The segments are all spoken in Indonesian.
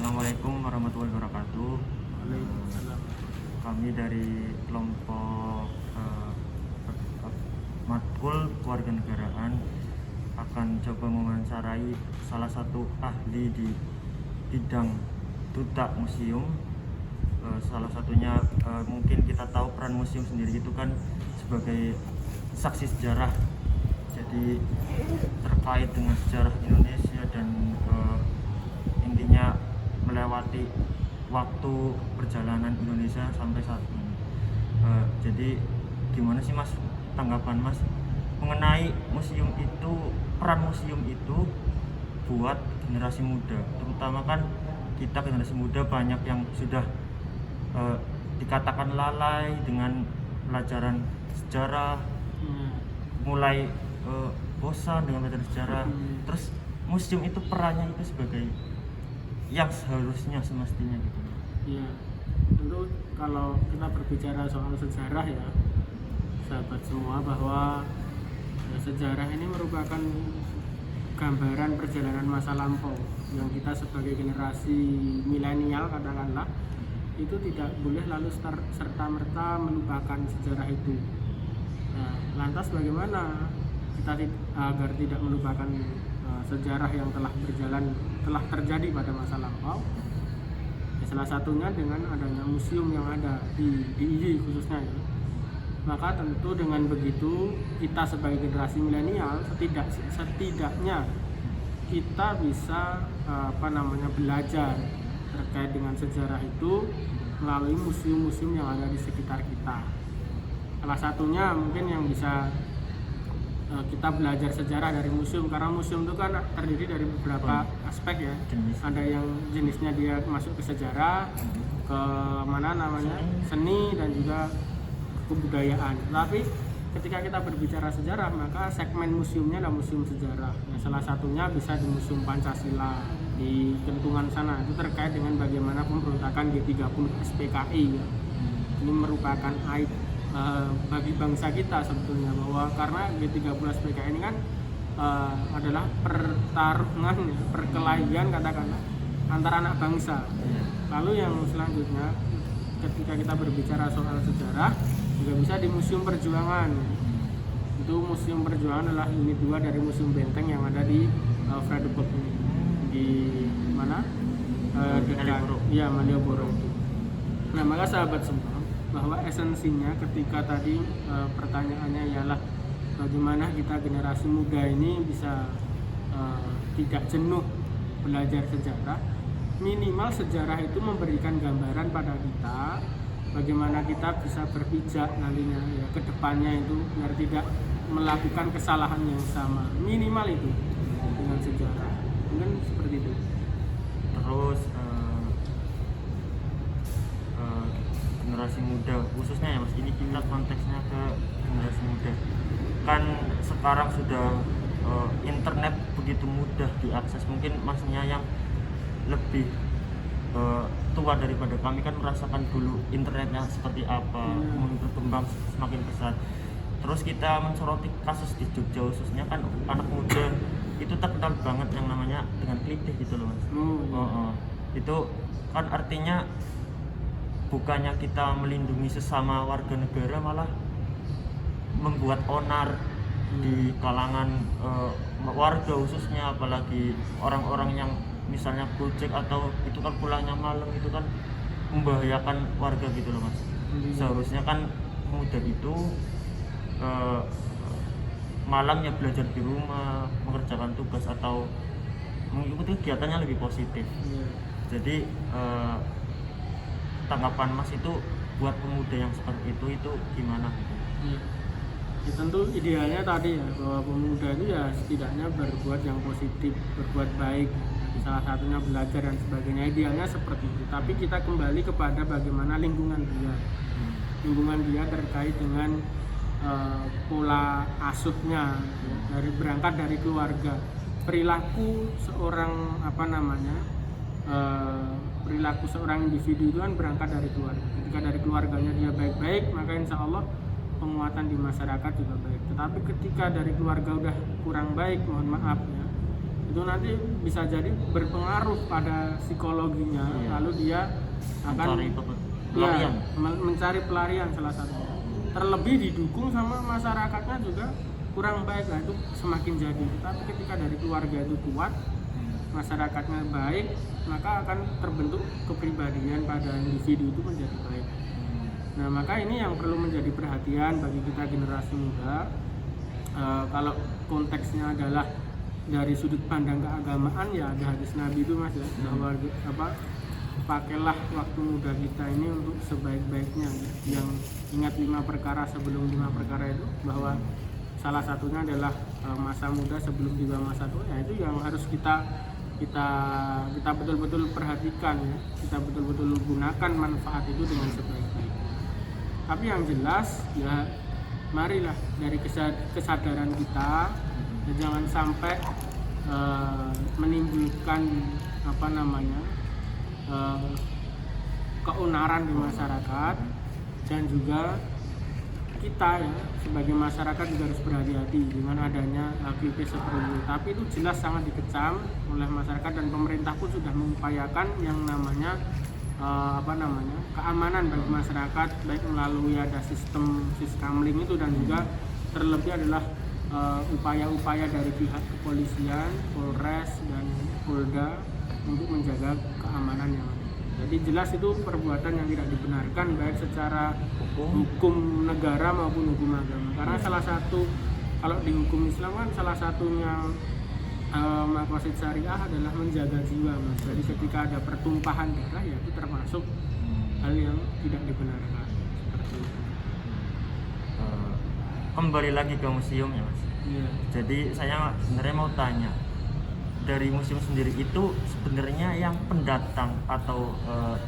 Assalamualaikum warahmatullahi wabarakatuh. Waalaikumsalam. Kami dari kelompok Matkul Kewarganegaraan akan coba mewawancarai salah satu ahli di bidang duta museum. Salah satunya mungkin kita tahu peran museum sendiri itu kan sebagai saksi sejarah. Jadi terkait dengan sejarah Indonesia dan intinya melewati waktu perjalanan Indonesia sampai saat ini. Jadi gimana sih Mas tanggapan Mas mengenai museum itu, peran museum itu buat generasi muda, terutama kan kita generasi muda banyak yang sudah dikatakan lalai dengan pelajaran sejarah, mulai bosan dengan pelajaran sejarah. Terus museum itu perannya itu sebagai yang seharusnya semestinya gitu. Iya, tentu kalau kita berbicara soal sejarah ya, sahabat semua, bahwa sejarah ini merupakan gambaran perjalanan masa lampau yang kita sebagai generasi milenial katakanlah itu tidak boleh lalu serta-merta melupakan sejarah itu. Nah, lantas bagaimana kita agar tidak melupakan sejarah yang telah terjadi pada masa lampau? Ya, salah satunya dengan adanya museum yang ada di IY khususnya ya. Maka tentu dengan begitu kita sebagai generasi milenial setidaknya kita bisa belajar terkait dengan sejarah itu melalui museum-museum yang ada di sekitar kita. Salah satunya mungkin yang bisa kita belajar sejarah dari museum, karena museum itu kan terdiri dari beberapa aspek ya. Ada yang jenisnya dia masuk ke sejarah, ke seni dan juga kebudayaan. Tapi ketika kita berbicara sejarah, maka segmen museumnya adalah museum sejarah. Nah, salah satunya bisa di Museum Pancasila di Kentungan sana. Itu terkait dengan bagaimana pemberontakan G30 SPKI ya. Ini merupakan aib bagi bangsa kita sebetulnya, bahwa karena G30 SPKI ini kan adalah pertarungan ya, perkelahian katakanlah antara anak bangsa. Lalu yang selanjutnya ketika kita berbicara soal sejarah juga bisa di Museum Perjuangan. Itu Museum Perjuangan adalah unit 2 dari Museum Benteng yang ada di Frederiksburg di mana? Dekat Malioboro. Nah, maka sahabat semua, bahwa esensinya ketika tadi pertanyaannya ialah bagaimana kita generasi muda ini bisa tidak jenuh belajar sejarah. Minimal sejarah itu memberikan gambaran pada kita bagaimana kita bisa berpijak nantinya ya ke depannya itu biar tidak melakukan kesalahan yang sama. Minimal itu dengan sejarah. Mungkin seperti itu. Terus generasi muda khususnya ya Mas, ini kita konteksnya ke generasi muda. Kan sekarang sudah internet begitu mudah diakses. Mungkin Masnya yang lebih tua daripada kami kan merasakan dulu internetnya seperti apa, berkembang semakin pesat. Terus kita mensoroti kasus di Jogja khususnya, kan anak muda itu terkenal banget yang namanya dengan klitih gitu loh Mas. Itu kan artinya bukannya kita melindungi sesama warga negara, malah membuat onar di kalangan warga khususnya, apalagi orang-orang yang misalnya gojek atau itu kan pulangnya malam, itu kan membahayakan warga gitu loh Mas. Seharusnya kan muda itu malamnya belajar di rumah, mengerjakan tugas atau mengikuti kegiatannya lebih positif. Jadi tanggapan Mas itu buat pemuda yang seperti itu gimana gitu? Ya, tentu idealnya tadi ya, bahwa pemuda itu ya setidaknya berbuat yang positif, berbuat baik, salah satunya belajar dan sebagainya. Idealnya seperti itu. Tapi kita kembali kepada bagaimana lingkungan dia terkait dengan pola asuhnya ya, berangkat dari keluarga. Perilaku seorang perilaku seorang individu itu kan berangkat dari keluarga. Ketika dari keluarganya dia baik-baik, maka insya Allah penguatan di masyarakat juga baik. Tetapi ketika dari keluarga udah kurang baik, mohon maaf ya, itu nanti bisa jadi berpengaruh pada psikologinya. Iya. Lalu dia akan pelarian. mencari pelarian salah satunya. Terlebih didukung sama masyarakatnya juga kurang baik, nah itu semakin jadi. Tapi ketika dari keluarga itu kuat, masyarakatnya baik, maka akan terbentuk kepribadian pada individu itu menjadi baik. Nah, maka ini yang perlu menjadi perhatian bagi kita generasi muda. Kalau konteksnya adalah dari sudut pandang keagamaan, ya ada hadis Nabi itu, Mas, ya, bahwa pakailah waktu muda kita ini untuk sebaik-baiknya. Yang ingat 5 perkara sebelum 5 perkara itu, bahwa salah satunya adalah masa muda sebelum tiba masa tua. Ya, itu yang harus kita betul-betul perhatikan, ya. Kita betul-betul gunakan manfaat itu dengan sebaik-baiknya. Tapi yang jelas, ya marilah dari kesadaran kita, ya, jangan sampai menimbulkan keonaran di masyarakat, dan juga kita, ya, sebagai masyarakat juga harus berhati-hati dengan adanya aktivitas seperti itu. Tapi itu jelas sangat dikecam oleh masyarakat, dan pemerintah pun sudah mengupayakan yang namanya keamanan bagi masyarakat, baik melalui ada sistem siskamling itu, dan juga terlebih adalah upaya-upaya dari pihak kepolisian, Polres dan Polda untuk menjaga keamanan yang ada. Jadi jelas itu perbuatan yang tidak dibenarkan, baik secara hukum negara maupun hukum agama. Karena salah satu, kalau di hukum Islam kan salah satunya maqasid syariah adalah menjaga jiwa, Mas. Jadi ketika ada pertumpahan darah, ya itu termasuk hal yang tidak dibenarkan. Seperti itu. Kembali lagi ke museum, ya, Mas. Iya. Jadi saya sebenarnya mau tanya, dari museum sendiri itu sebenarnya yang pendatang atau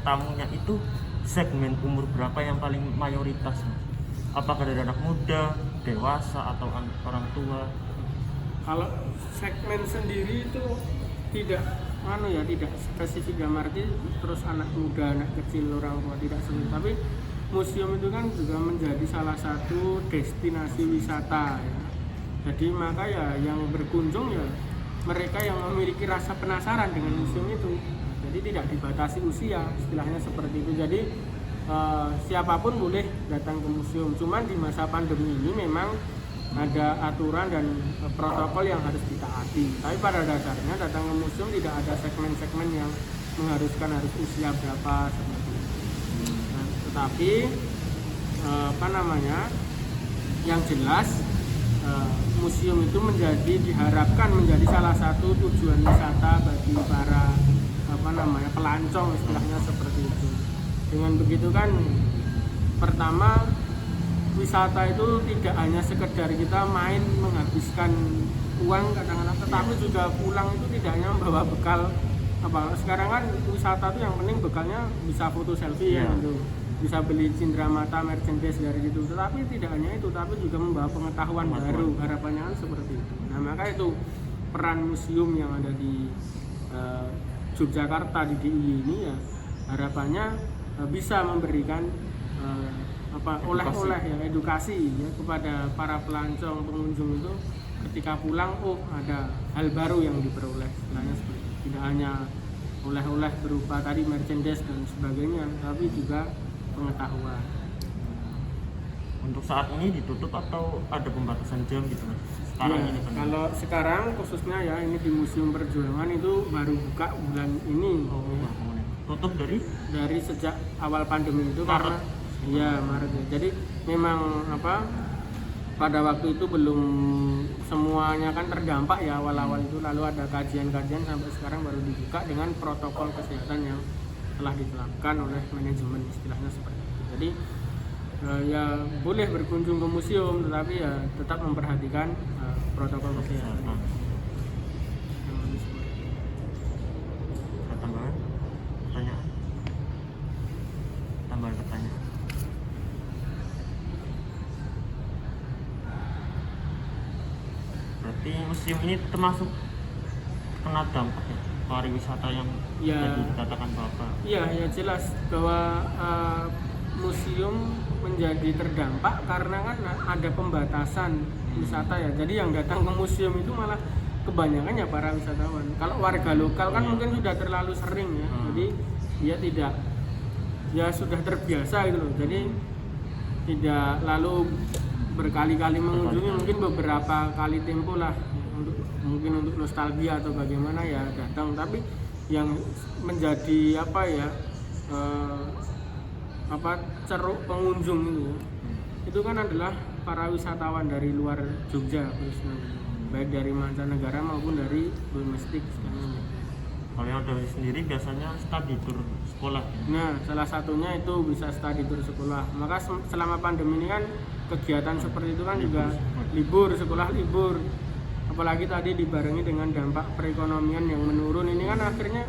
tamunya itu segmen umur berapa yang paling mayoritas, Mas? Apakah dari anak muda, dewasa, atau orang tua? Kalau segmen sendiri itu tidak spesifik, dalam arti terus anak muda, anak kecil, orang tua, tidak seperti. Tapi museum itu kan juga menjadi salah satu destinasi wisata, ya. Jadi maka ya yang berkunjung, ya mereka yang memiliki rasa penasaran dengan museum itu. Jadi tidak dibatasi usia, istilahnya seperti itu. Jadi siapapun boleh datang ke museum. Cuman di masa pandemi ini memang ada aturan dan protokol yang harus ditaati. Tapi pada dasarnya datang ke museum tidak ada segmen-segmen yang mengharuskan harus usia berapa seperti itu. Nah, tetapi yang jelas museum itu diharapkan menjadi salah satu tujuan wisata bagi para pelancong, istilahnya seperti itu. Dengan begitu kan, pertama, wisata itu tidak hanya sekedar kita main menghabiskan uang kadang-kadang, tetapi juga pulang itu tidak hanya membawa bekal. Sekarang kan wisata itu yang penting bekalnya bisa foto selfie, ya, gitu. Bisa beli cindramata, merchandise dari situ. Tetapi tidak hanya itu, tapi juga membawa pengetahuan baru. Harapannya kan seperti itu. Nah, maka itu peran museum yang ada di Yogyakarta, di DIY ini, ya harapannya bisa memberikan oleh-oleh, ya, edukasi, ya, kepada para pelancong, pengunjung itu ketika pulang, ada hal baru yang diperoleh, istilahnya seperti itu. Tidak hanya oleh-oleh berupa tadi merchandise dan sebagainya, tapi juga pengetahuan. Untuk saat ini ditutup atau ada pembatasan jam gitu, Mas? Sekarang Ya, ini kan? kalau sekarang khususnya, ya, ini di Museum Perjuangan itu baru buka bulan ini. Tutup dari sejak awal pandemi itu, Maret. karena ya Maret. Jadi memang pada waktu itu belum semuanya kan terdampak, ya, awal-awal itu. Lalu ada kajian-kajian sampai sekarang baru dibuka dengan protokol kesehatan yang telah diterapkan oleh manajemen, istilahnya seperti itu. Jadi ya boleh berkunjung ke museum, tetapi ya tetap memperhatikan protokol kesehatan. Tambahan pertanyaan. Berarti museum ini termasuk kena dampak, ya, pariwisata yang tadi dikatakan Bapak? Iya, ya jelas bahwa museum menjadi terdampak karena kan ada pembatasan wisata, ya. Jadi yang datang ke museum itu malah kebanyakan ya para wisatawan. Kalau warga lokal kan mungkin sudah terlalu sering ya, jadi dia tidak, ya sudah terbiasa gitu loh, jadi tidak lalu berkali-kali mengunjungi, mungkin beberapa kali tempo lah mungkin untuk nostalgia atau bagaimana ya datang. Tapi yang menjadi ceruk pengunjung itu kan adalah para wisatawan dari luar Jogja khususnya, baik dari mancanegara maupun dari domestik sekarang. Kalau yang dari sendiri biasanya study tour sekolah. Nah, salah satunya itu bisa study tour sekolah. Maka selama pandemi ini kan kegiatan seperti itu kan juga libur, sekolah libur. Apalagi tadi dibarengi dengan dampak perekonomian yang menurun, ini kan akhirnya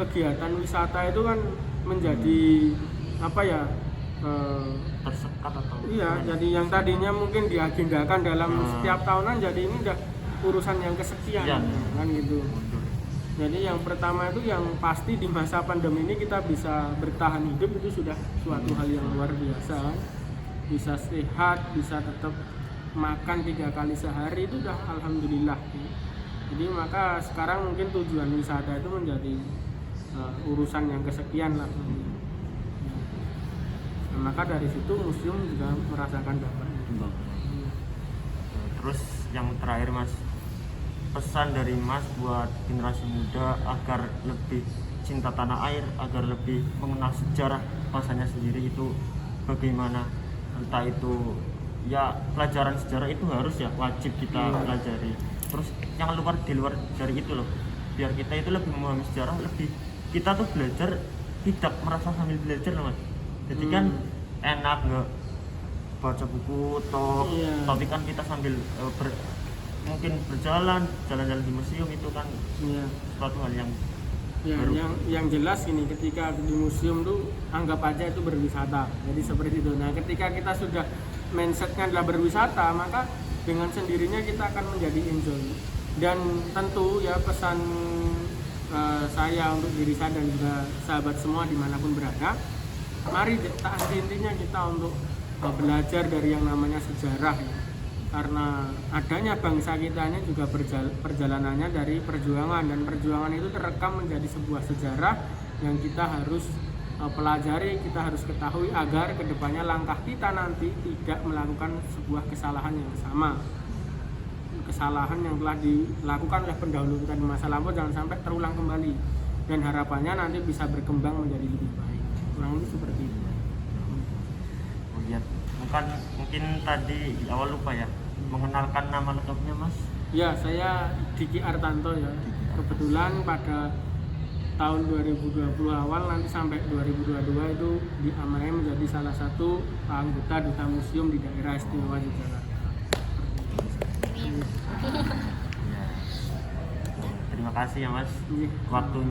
kegiatan wisata itu kan menjadi tersekat atau iya, jadi yang tadinya mungkin diagendakan dalam setiap tahunan, jadi ini udah urusan yang kesekian kan gitu. Jadi yang pertama itu yang pasti di masa pandemi ini kita bisa bertahan hidup itu sudah suatu hal yang luar biasa. Bisa sehat, bisa tetap makan 3 kali sehari, itu udah alhamdulillah. Jadi maka sekarang mungkin tujuan wisata itu menjadi urusan yang kesekian lah. Nah, maka dari situ museum juga merasakan dampaknya. Terus yang terakhir Mas, pesan dari Mas buat generasi muda agar lebih cinta tanah air, agar lebih mengenal sejarah bahasanya sendiri itu bagaimana? Entah itu ya pelajaran sejarah itu harus ya wajib kita pelajari. Terus yang di luar dari itu loh, biar kita itu lebih memahami sejarah, lebih kita tuh belajar tidak merasa sambil belajar loh Mas. Jadi kan enak nggak baca buku tapi kan kita sambil mungkin jalan-jalan di museum itu kan suatu hal yang baru. yang jelas ini, ketika di museum tuh anggap aja itu berwisata, jadi seperti itu. Nah, ketika kita sudah mindsetnya adalah berwisata, maka dengan sendirinya kita akan menjadi enjoy. Dan tentu ya pesan saya untuk diri saya dan juga sahabat semua dimanapun berada, mari intinya kita untuk belajar dari yang namanya sejarah ya. Karena adanya bangsa kita ini juga perjalanannya dari perjuangan, dan perjuangan itu terekam menjadi sebuah sejarah yang kita harus pelajari, kita harus ketahui agar kedepannya langkah kita nanti tidak melakukan sebuah kesalahan yang sama. Kesalahan yang telah dilakukan oleh pendahulu kita di masa lampau jangan sampai terulang kembali, dan harapannya nanti bisa berkembang menjadi lebih baik. Kurang lebih seperti itu. Oh iya, mungkin tadi di awal lupa ya mengenalkan nama lengkapnya Mas. Ya, saya Diki Artanto ya. Kebetulan pada tahun 2020 awal nanti sampai 2022 itu diamanai menjadi salah satu anggota duta museum di daerah istimewa Yogyakarta. Terima kasih ya Mas waktunya.